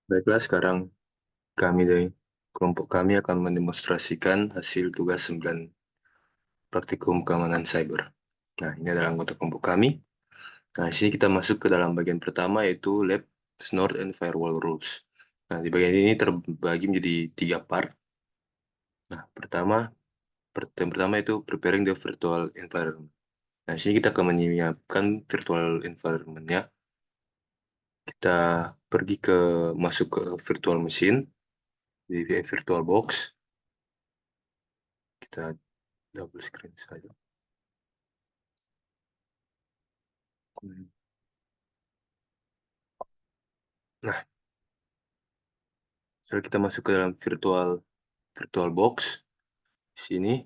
Baiklah, sekarang kami dari kelompok kami akan mendemonstrasikan hasil tugas 9 praktikum keamanan cyber. Nah, ini adalah anggota kelompok kami. Nah, di sini kita masuk ke dalam bagian pertama, yaitu Lab Snort and Firewall Rules. Nah, di bagian ini terbagi menjadi 3 part. Nah, yang pertama itu Preparing the Virtual Environment. Nah, di sini kita akan menyiapkan virtual environment-nya. Kita masuk ke virtual machine, di virtual box. Kita double screen saja. Nah, setelah kita masuk ke dalam virtual box, di sini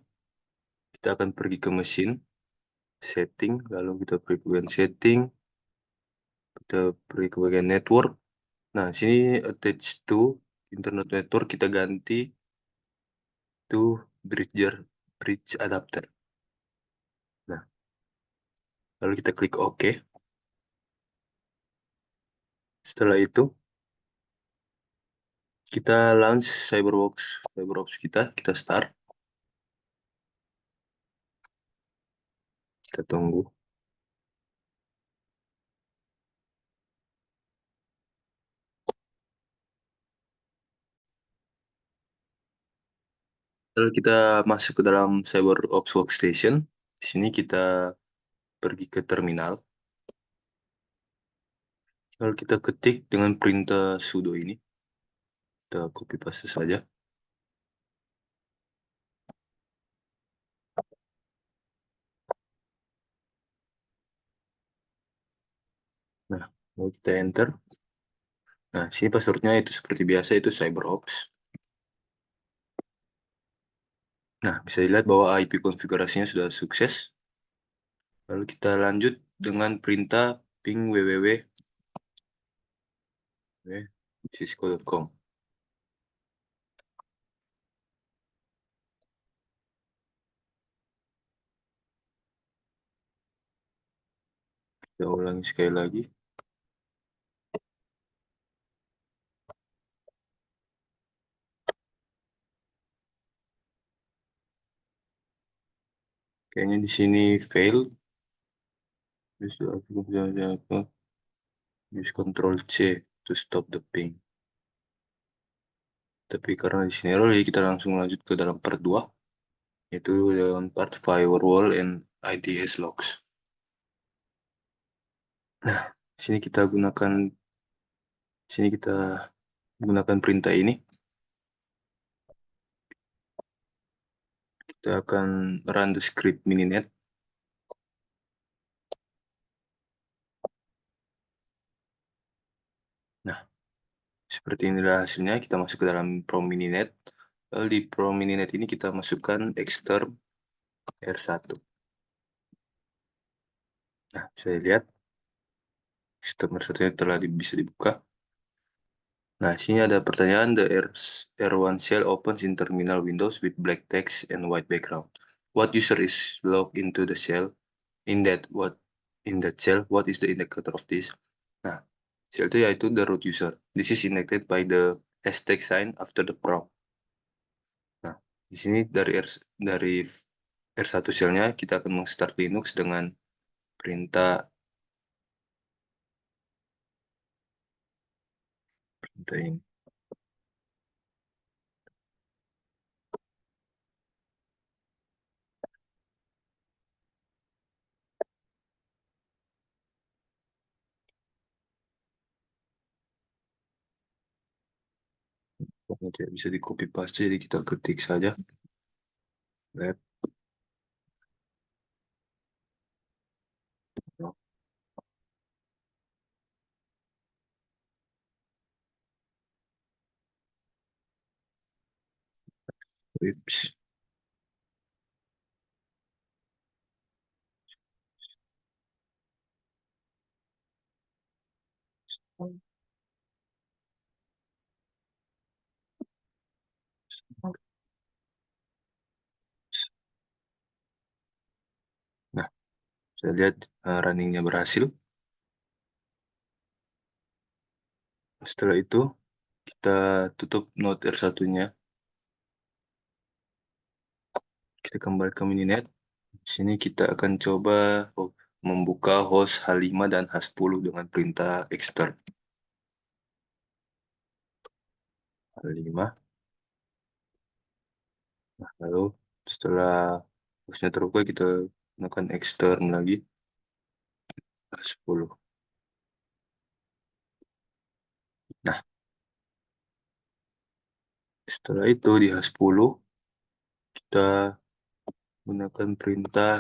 kita akan pergi ke mesin, setting, lalu kita pergi ke bagian setting, kita pergi ke bagian network. Nah, di sini attach to internet network kita ganti to bridge adapter. Nah, lalu kita klik OK. Setelah itu, kita launch CyberWorks kita start. Kita tunggu. Lalu kita masuk ke dalam CyberOps Workstation. Di sini kita pergi ke terminal. Lalu kita ketik dengan perintah sudo ini. Kita copy paste saja. Nah, lalu kita enter. Nah, sini passwordnya itu seperti biasa, itu CyberOps. Nah, bisa dilihat bahwa IP konfigurasinya sudah sukses. Lalu kita lanjut dengan perintah ping www.cisco.com. Kita ulangi sekali lagi. Kayaknya di sini fail. Use Ctrl C to stop the ping. Tapi karena di sini error, jadi kita langsung lanjut ke dalam part 2, yaitu dalam part firewall and IDS logs. Nah, sini kita gunakan perintah ini. Kita akan run the script mininet. Nah, seperti inilah hasilnya. Kita masuk ke dalam prom mininet. Lalu di prom mininet ini kita masukkan extern R1. Nah, bisa dilihat extern R1 telah bisa dibuka. Nah, sini ada pertanyaan, the R1 shell opens in terminal Windows with black text and white background. What user is logged into the shell? In that shell, what is the indicator of this? Nah, shell itu yaitu the root user. This is indicated by the hashtag sign after the prompt. Nah, di sini dari R1 shell-nya kita akan meng-start Linux dengan perintah ini. Tidak bisa di copy paste, jadi kita ketik saja web scripts. Nah, saya lihat runningnya berhasil. Setelah itu Kita tutup Node R1-nya. Kita kembali ke mininet. Di sini kita akan coba membuka host H5 dan H10 dengan perintah extern. H5. Nah, lalu setelah hostnya terbuka, kita gunakan extern lagi. H10. Nah, setelah itu di H10, kita gunakan perintah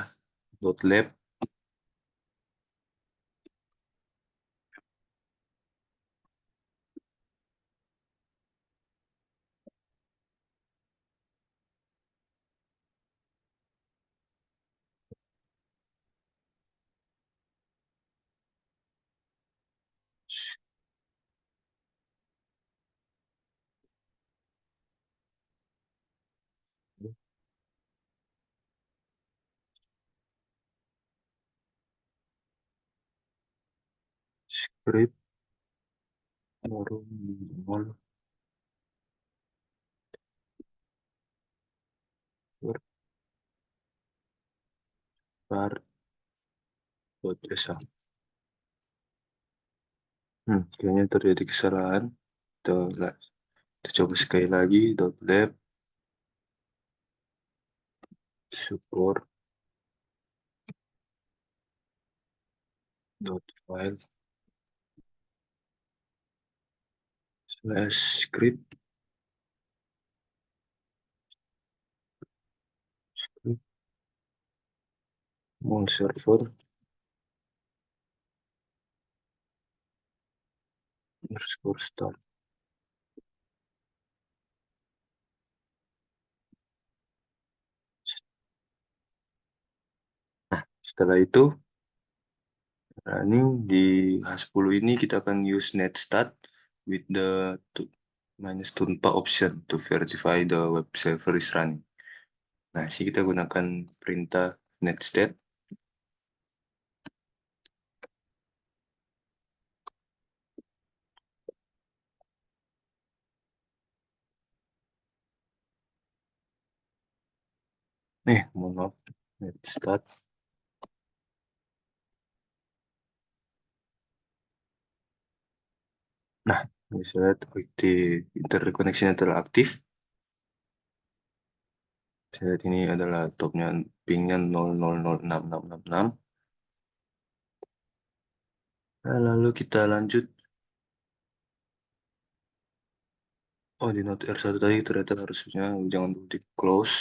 .lab. Script normal var.sh. Kayaknya terjadi kesalahan. Kita, kita coba sekali lagi. .lab support .file slash script mon server underscore start. Nah, setelah itu running di H10 ini kita akan use netstat with the minus tunpa option to verify the web server is running. Nah, sih kita gunakan perintah netstat. Mohon maaf, netstat. Nah, bisa lihat di internet connection telah aktif. Saya lihat ini adalah topnya pingnya 00066666. Nah, lalu kita lanjut. Oh, di Note R1 tadi ternyata harusnya jangan dulu di close.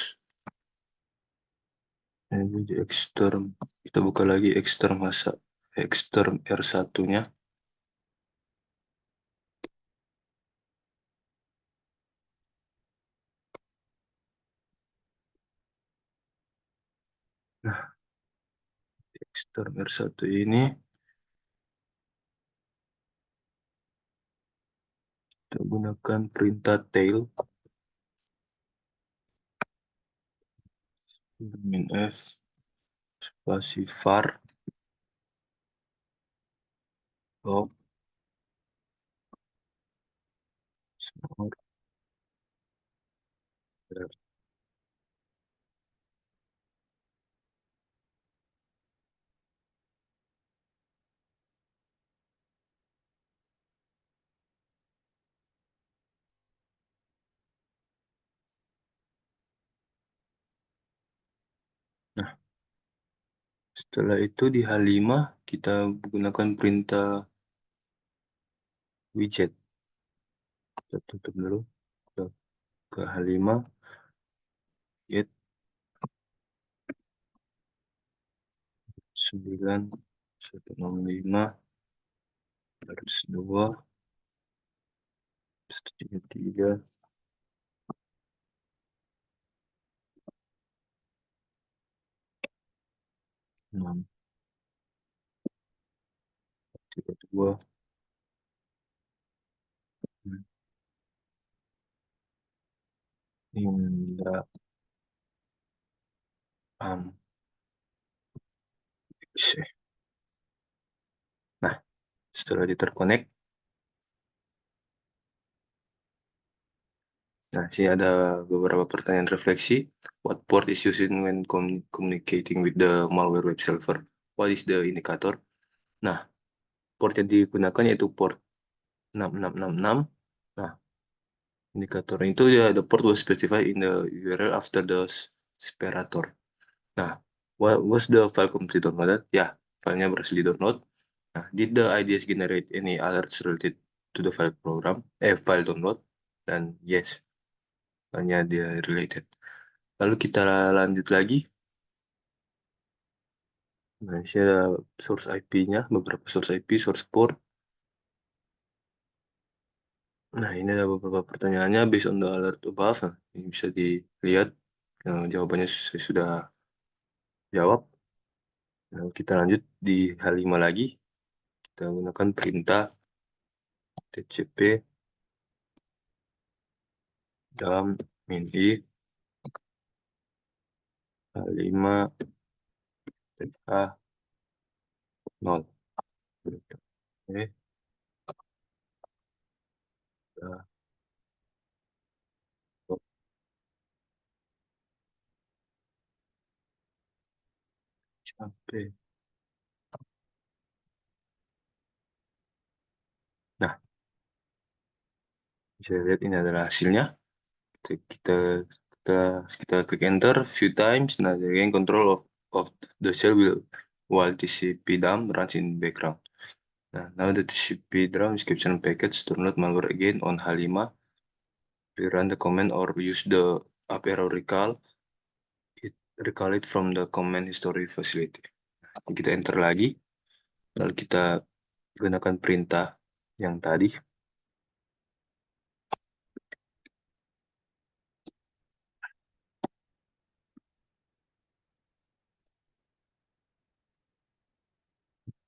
Ini di extern. Kita buka lagi extern masa extern R1-nya. Nah, extern R1 ini kita gunakan perintah tail min f spasi var log small. Nah, setelah itu di H5 kita gunakan perintah widget. Kita tutup dulu ke H5 get 9165 harus 2 133 6 32 Indah am Nah, setelah diterconnect, Nah, sini ada beberapa pertanyaan refleksi. What port is used when communicating with the malware web server? What is the indicator? Nah, port yang digunakan yaitu port 6666. Nah, indikator itu ya the port was specified in the URL after the separator. Nah, what was the file completely downloaded? Ya, filenya berhasil di-download. Nah, did the IDS generate any alerts related to the file download? Dan yes, filenya dia related. Lalu kita lanjut lagi. Nah, ini ada source IP-nya, beberapa source IP, source port. Nah, ini ada beberapa pertanyaannya based on the alert above. Nah, ini bisa dilihat. Jawabannya saya sudah jawab. Nah, kita lanjut di H5 lagi. Kita gunakan perintah TCP dalam min I H5 TK 0. Oke, kita sampai. Nah, bisa lihat ini adalah hasilnya. Kita kita kita klik enter few times. Nah, jadi control of the shell will while TCP dump runs in background. Nah, now the TCP dump description package to not malware again on H5. Rerun the command or use the up arrow recall it from the command history facility. Kita enter lagi, lalu kita gunakan perintah yang tadi.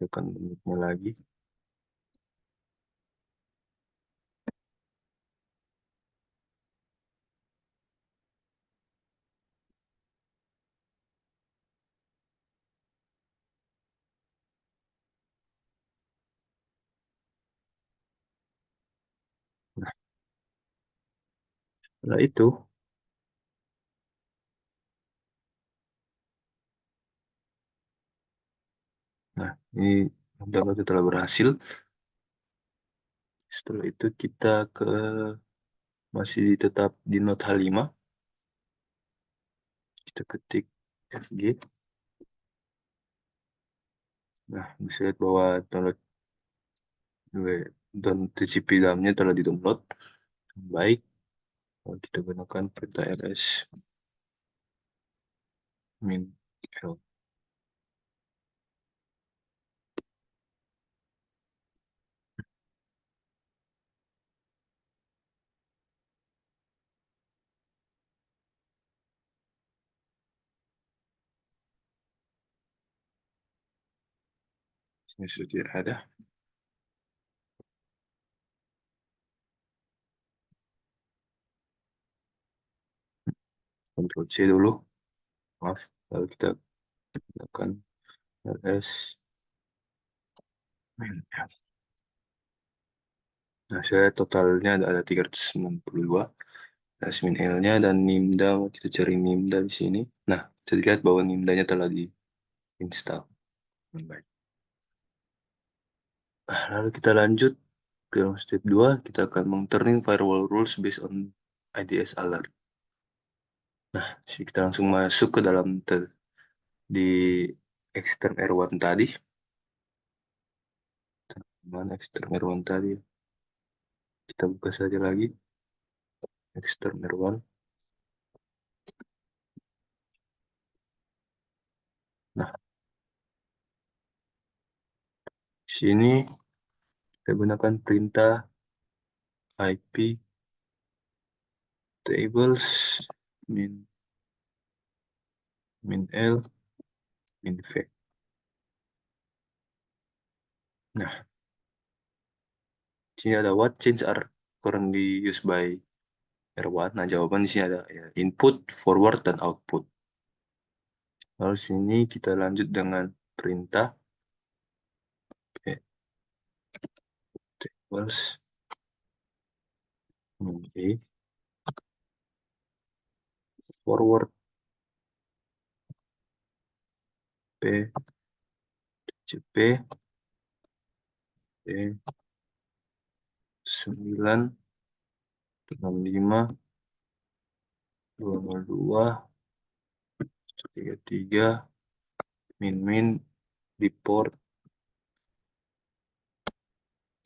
Tekan bentuknya lagi. Nah, setelah itu, nah ini download telah berhasil. Setelah itu kita masih tetap di Note H5. Kita ketik FG. Nah, bisa lihat bahwa dan TCP dalamnya telah di-download. Baik, lalu kita gunakan perintah ls min l. Ini sudah ada. Ctrl C dulu. Maaf, lalu kita gunakan ls min l. Nah, saya totalnya ada 392. Ls min L-nya dan Nimda, kita cari Nimda di sini. Nah, bisa dilihat bahwa Nimda-nya telah diinstal. Baik. Nah, lalu kita lanjut ke step 2. Kita akan meng-turning firewall rules based on IDS alert. Nah, kita langsung masuk ke dalam di extern R1 tadi. Mana extern R1 tadi? Kita buka saja lagi extern R1. Nah, di sini kita gunakan perintah IP tables min L min V. Nah, di sini ada what change are currently used by R1. Nah, jawaban di sini ada ya, input, forward, dan output. Lalu sini kita lanjut dengan perintah tables min E forward P CP P 965 202 33 min di port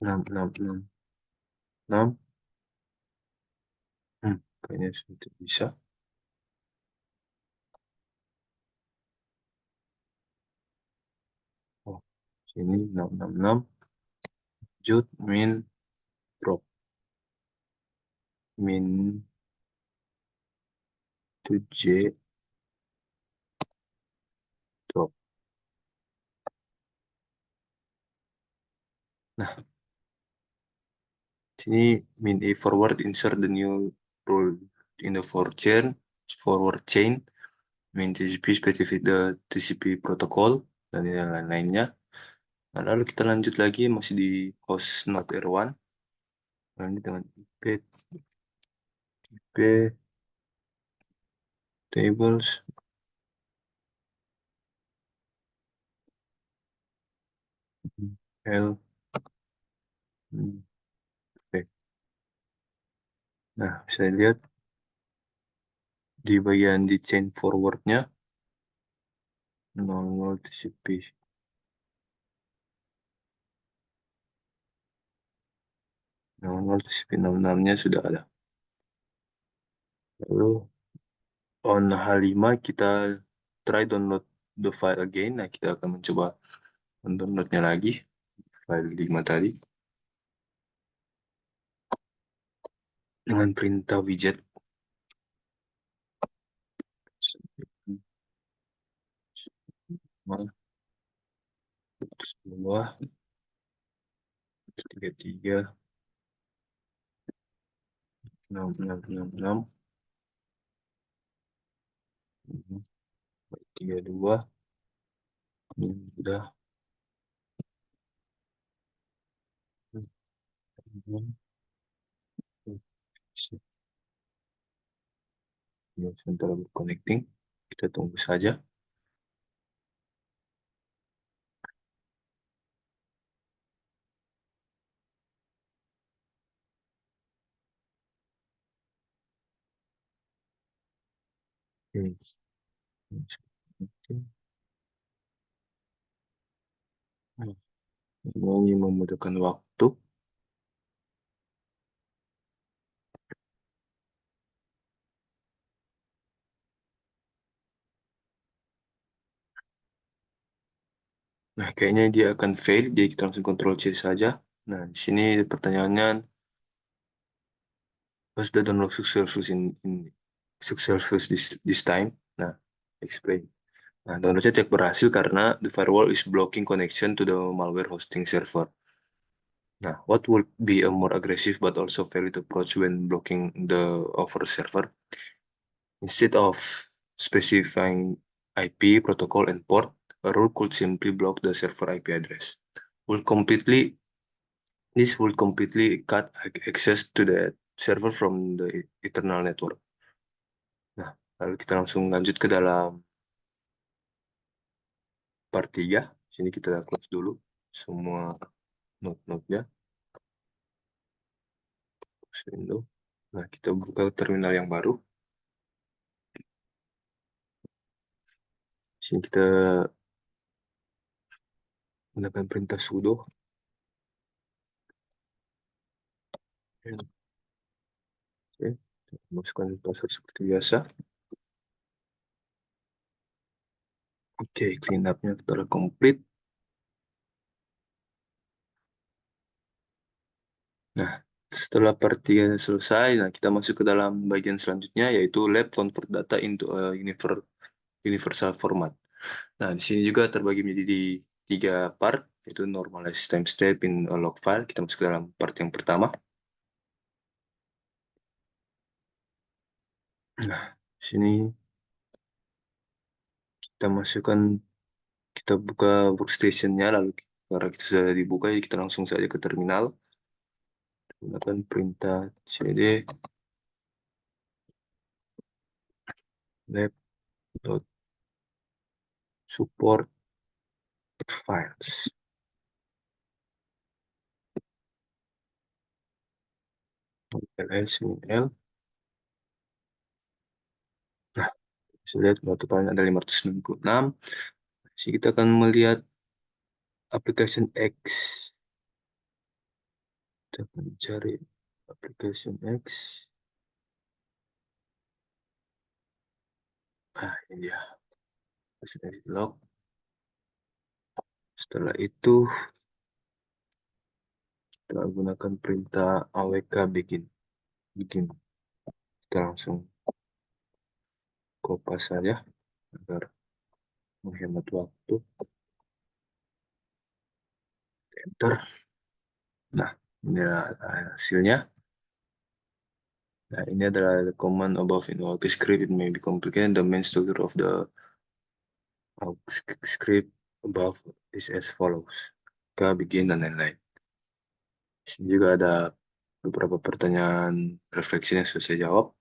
6666. Kayaknya sudah bisa. Oh, sini 666 jut min drop min 2J drop. Nah, sini min A forward insert the new rule in the forward chain min TCP specify the TCP protocol dan yang lain-lainnya. Nah, lalu kita lanjut lagi masih di host node R1. Lanjut dengan IP tables L P. Nah, bisa lihat di bagian di chain forwardnya 00 TCP. 00 TCP 66-nya sudah ada. Lalu on H5 kita try download the file again. Nah, kita akan mencoba mendownloadnya lagi file 5 tadi dengan perintah widget bawah 33 6666 32 ini sudah sebentar connecting, kita tunggu saja. Ini membutuhkan waktu. Nah, kayaknya dia akan fail, jadi kita langsung Ctrl C saja. Nah, di sini pertanyaannya, was the download successful successful this time? Nah, explain. Nah, downloadnya tidak berhasil karena the firewall is blocking connection to the malware hosting server. Nah, what would be a more aggressive but also valid approach when blocking the over server? Instead of specifying IP, protocol, and port, a rule could simply block the server IP address. This will completely cut access to the server from the internal network. Nah, lalu kita langsung lanjut ke dalam part 3. Sini kita close dulu semua node-node-nya. Window. Nah, kita buka terminal yang baru. Sini kita gunakan perintah sudo. Oke, masukkan password seperti biasa. Oke, clean up-nya telah komplit. Nah, setelah part 3 selesai, nah kita masuk ke dalam bagian selanjutnya, yaitu lab convert data into a universal format. Nah, di sini juga terbagi menjadi 3 part, yaitu normalize timestamp in a log file. Kita masuk ke dalam part yang pertama. Nah, di sini kita buka workstation-nya, lalu karena kita sudah dibuka, jadi kita langsung saja ke terminal. Gunakan perintah cd lab dot support files. ls. Nah, bisa lihat bahwa totalnya ada 566. Jadi kita akan melihat application X. Kita akan cari application X. Nah, ini dia. Sudah di log. Setelah itu, kita gunakan perintah awk bikin. Kita langsung kopas saja agar menghemat waktu. Enter. Nah, ini adalah hasilnya. Nah, ini adalah the command above in awk script. It may be complicated. The main structure of the awk script above is as follows. Kita bikin dan lain-lain. Di sini juga ada beberapa pertanyaan refleksi yang sudah saya jawab.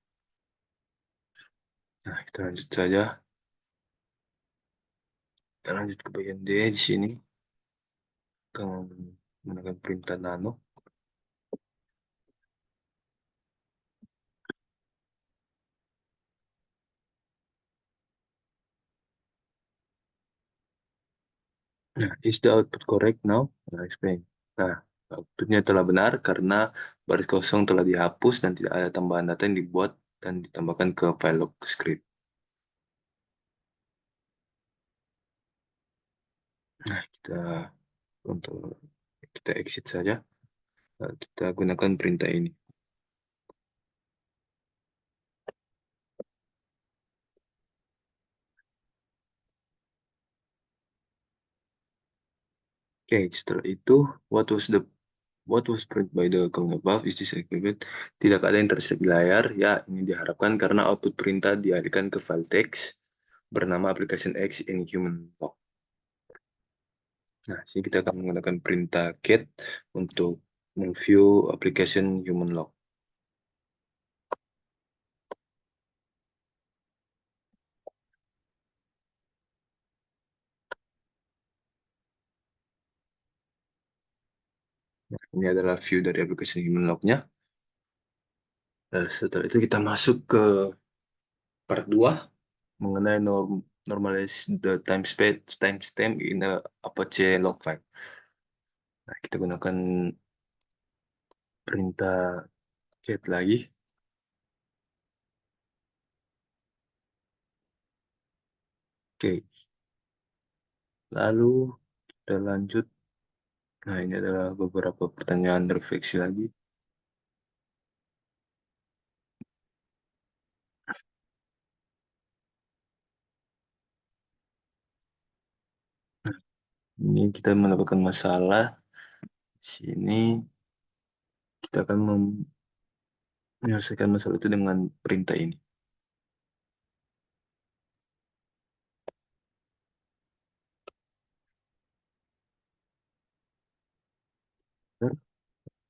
Nah, kita lanjut saja. Kita lanjut ke bagian D di sini. Kita menggunakan perintah nano. Nah, is the output correct now? Nah, explain. Nah, outputnya telah benar karena baris kosong telah dihapus dan tidak ada tambahan data yang dibuat dan ditambahkan ke file log script. Nah, untuk kita exit saja. Nah, kita gunakan perintah ini. Oke, setelah itu, what was print by the column above is this equivalent. Tidak ada yang terlihat di layar. Ya, ini diharapkan karena output perintah dialihkan ke file text bernama application X in human log. Nah, sini kita akan menggunakan perintah get untuk view application human log. Nah, ini adalah view dari application human log-nya. Setelah itu kita masuk ke part 2 mengenai normalize the timestamp in the Apache log file. Nah, kita gunakan perintah get lagi. Oke, lalu kita lanjut. Nah, ini adalah beberapa pertanyaan refleksi lagi. Nah, ini kita mendapatkan masalah. Di sini kita akan menyelesaikan masalah itu dengan perintah ini.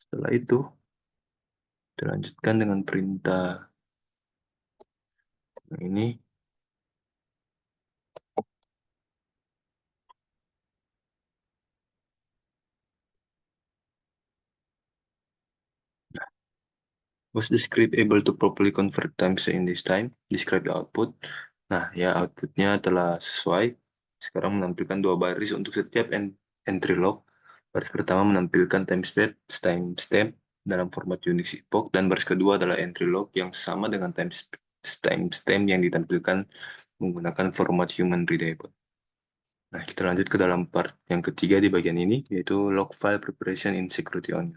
Setelah itu, dilanjutkan dengan perintah ini. Was the script able to properly convert times in this time? Describe the output. Nah, ya outputnya telah sesuai. Sekarang menampilkan dua baris untuk setiap entry log. Baris pertama menampilkan timestamp dalam format Unix epoch, dan baris kedua adalah entry log yang sama dengan timestamp yang ditampilkan menggunakan format human readable. Nah, kita lanjut ke dalam part yang ketiga di bagian ini, yaitu log file preparation in security onion.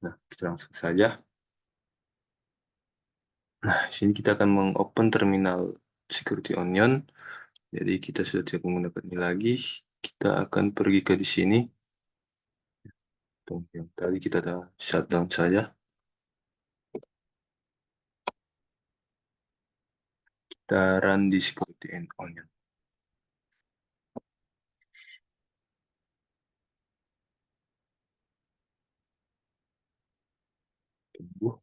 Nah, kita langsung saja. Nah, di sini kita akan mengopen terminal security onion. Jadi kita sudah tidak menggunakan ini lagi. Kita akan pergi ke di sini. Yang tadi kita shutdown saja. Kita run di security onion. Tunggu.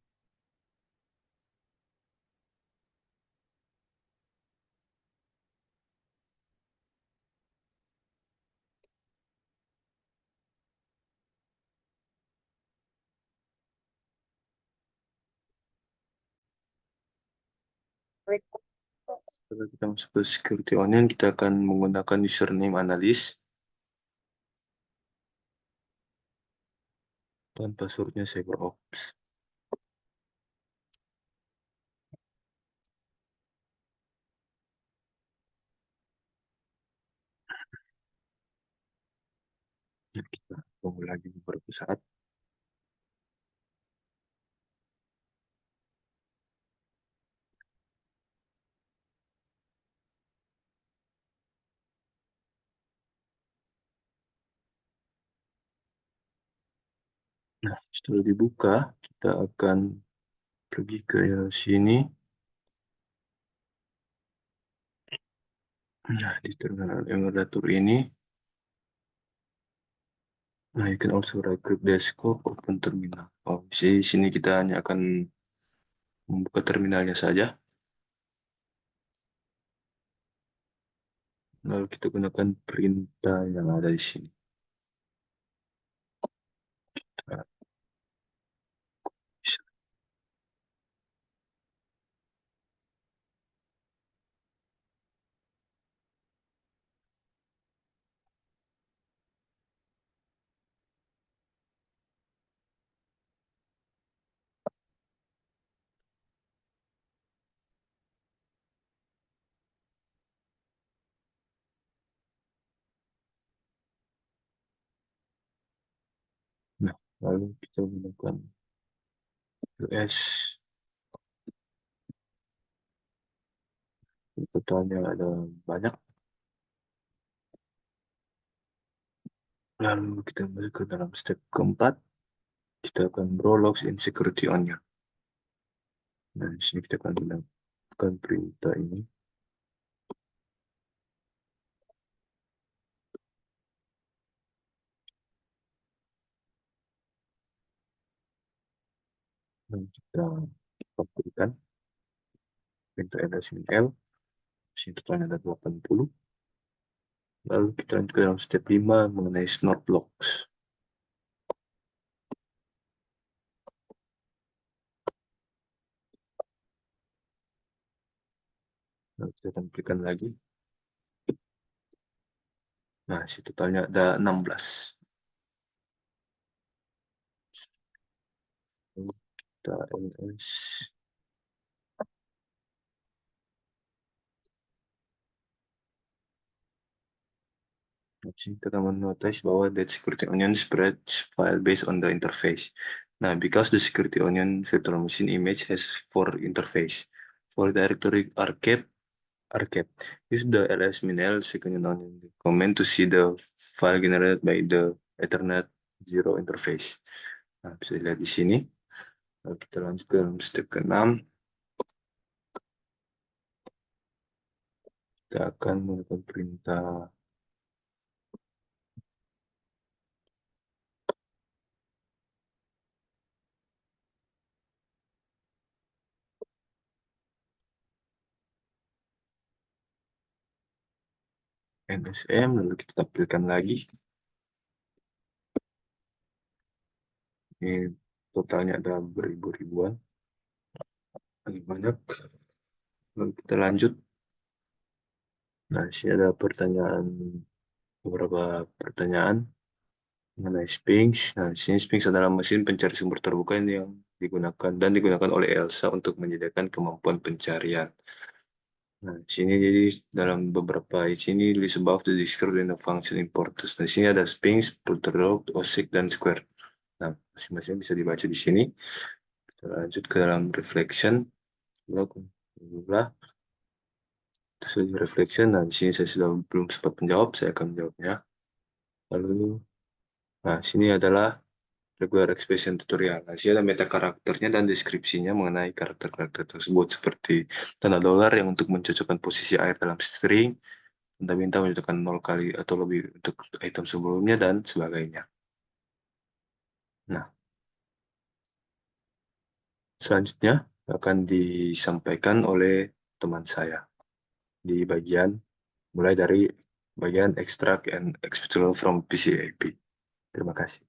Setelah kita masuk ke security onion, kita akan menggunakan username analis dan passwordnya CyberOps. Ya, kita tunggu lagi beberapa saat. Nah, setelah dibuka, kita akan pergi ke sini. Nah, di terminal emulator ini, nah, you can also right click desktop, open terminal. Oh, di sini kita hanya akan membuka terminalnya saja. Lalu kita gunakan perintah yang ada di sini. Nah, nah, lalu kita gunakan US. Totalnya ada banyak. Lalu kita masuk ke dalam step keempat. Kita akan bro logs in security on-nya. Nah, di sini kita akan gunakan perintah ini. Dan kita pastikan perintah LSML. Di sini totalnya ada 80. Lalu kita lanjut ke dalam step 5 mengenai snort logs. Lalu kita tampilkan lagi. Nah, di totalnya ada 16. Lalu kita ls. Nah, di sini kita notice bahwa that security onion spreads file based on the interface. Nah, because the security onion virtual machine image has 4 interface. For directory archive. Use the ls-min-l security onion command to see the file generated by the Ethernet 0 interface. Nah, bisa dilihat di sini. Lalu kita lanjut ke step ke-6. Kita akan menggunakan perintah NSM, lalu kita tampilkan lagi. Ini totalnya ada beribu-ribuan. Lebih banyak. Lalu kita lanjut. Nah, di sini ada beberapa pertanyaan mengenai Sphinx. Nah, di sini Sphinx adalah mesin pencari sumber terbuka yang digunakan oleh Elsa untuk menyediakan kemampuan pencarian. Nah, di sini jadi dalam beberapa di sini list above the described in the function importance. Nah, di sini ada Sphinx, Poltergeist, OSIC, dan Square. Nah, masing-masing bisa dibaca di sini. Kita lanjut ke dalam reflection. Lalu, terus reflection. Nah, di sini saya sudah belum sempat menjawab, saya akan menjawabnya. Lalu, nah, sini adalah regular expression tutorial. Nah, sini ada meta karakternya dan deskripsinya mengenai karakter-karakter tersebut, seperti tanda dolar yang untuk mencocokkan posisi air dalam string, tanda bintang mencocokkan 0 kali atau lebih untuk item sebelumnya, dan sebagainya. Nah, selanjutnya akan disampaikan oleh teman saya di mulai dari bagian extract and export from PCAP. Terima kasih.